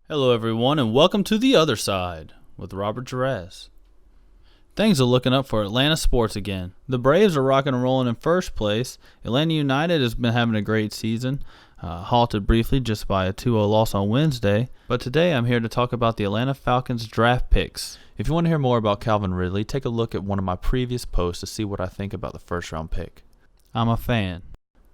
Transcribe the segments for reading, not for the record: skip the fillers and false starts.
Hello everyone and welcome to The Other Side with Robert J-Raz. Things are looking up for Atlanta sports again. The Braves are rocking and rolling in first place. Atlanta United has been having a great season, halted briefly just by a 2-0 loss on Wednesday. But today I'm here to talk about the Atlanta Falcons draft picks. If you want to hear more about Calvin Ridley, take a look at one of my previous posts to see what I think about the first round pick. I'm a fan.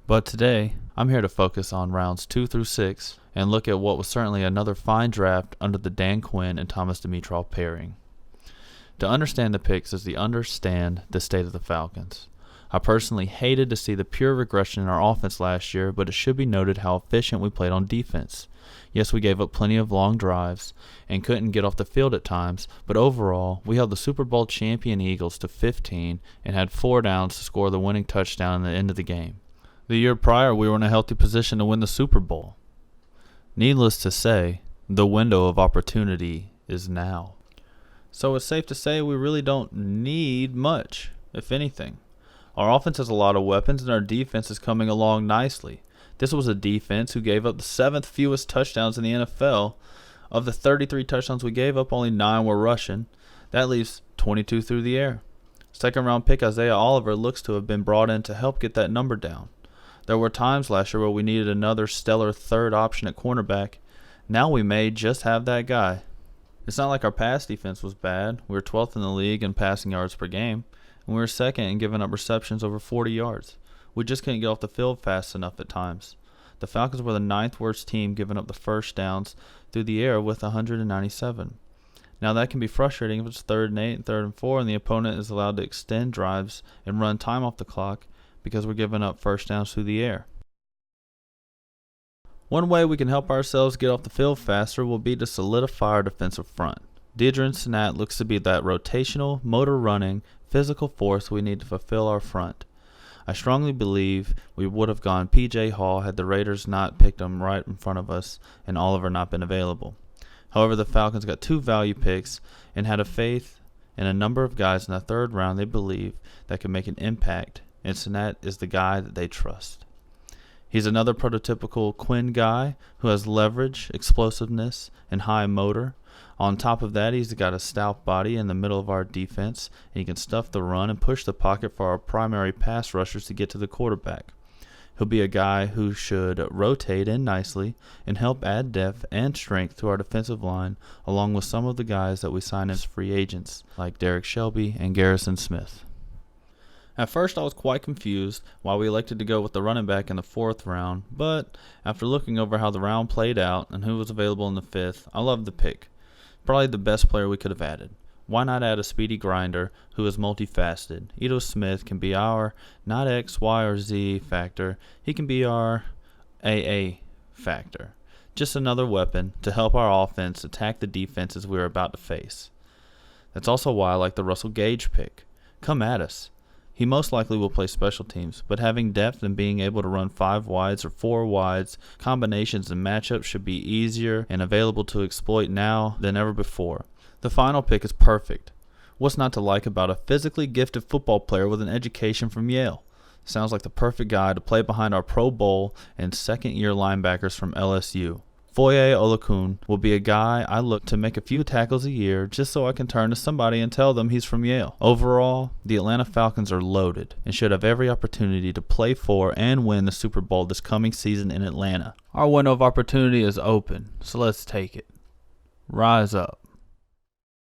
But today, I'm here to focus on rounds 2 through 6 and look at what was certainly another fine draft under the Dan Quinn and Thomas Dimitroff pairing. To understand the picks is to understand the state of the Falcons. I personally hated to see the pure regression in our offense last year, but it should be noted how efficient we played on defense. Yes, we gave up plenty of long drives and couldn't get off the field at times, but overall, we held the Super Bowl champion Eagles to 15 and had 4 downs to score the winning touchdown at the end of the game. The year prior, we were in a healthy position to win the Super Bowl. Needless to say, the window of opportunity is now. So it's safe to say we really don't need much, if anything. Our offense has a lot of weapons and our defense is coming along nicely. This was a defense who gave up the 7th fewest touchdowns in the NFL. Of the 33 touchdowns we gave up, only 9 were rushing. That leaves 22 through the air. Second round pick Isaiah Oliver looks to have been brought in to help get that number down. There were times last year where we needed another stellar third option at cornerback. Now we may just have that guy. It's not like our pass defense was bad. We were 12th in the league in passing yards per game, and we were second in giving up receptions over 40 yards. We just couldn't get off the field fast enough at times. The Falcons were the 9th worst team giving up the first downs through the air with 197. Now that can be frustrating if it's 3rd and 8 and 3rd and 4 and the opponent is allowed to extend drives and run time off the clock because we're giving up first downs through the air. One way we can help ourselves get off the field faster will be to solidify our defensive front. Deidre Senat looks to be that rotational, motor-running, physical force we need to fulfill our front. I strongly believe we would have gone P.J. Hall had the Raiders not picked him right in front of us and Oliver not been available. However, the Falcons got 2 value picks and had a faith in a number of guys in the 3rd round they believe that could make an impact, and Senat is the guy that they trust. He's another prototypical Quinn guy who has leverage, explosiveness, and high motor. On top of that, he's got a stout body in the middle of our defense, and he can stuff the run and push the pocket for our primary pass rushers to get to the quarterback. He'll be a guy who should rotate in nicely and help add depth and strength to our defensive line, along with some of the guys that we sign as free agents, like Derek Shelby and Garrison Smith. At first, I was quite confused why we elected to go with the running back in the 4th round, but after looking over how the round played out and who was available in the 5th, I loved the pick. Probably the best player we could have added. Why not add a speedy grinder who is multifaceted? Ito Smith can be our not X, Y, or Z factor. He can be our AA factor. Just another weapon to help our offense attack the defenses we're about to face. That's also why I like the Russell Gage pick. Come at us. He most likely will play special teams, but having depth and being able to run 5 wides or 4 wides, combinations and matchups should be easier and available to exploit now than ever before. The final pick is perfect. What's not to like about a physically gifted football player with an education from Yale? Sounds like the perfect guy to play behind our Pro Bowl and second-year linebackers from LSU. Foye Olakun will be a guy I look to make a few tackles a year just so I can turn to somebody and tell them he's from Yale. Overall, the Atlanta Falcons are loaded and should have every opportunity to play for and win the Super Bowl this coming season in Atlanta. Our window of opportunity is open, so let's take it. Rise up.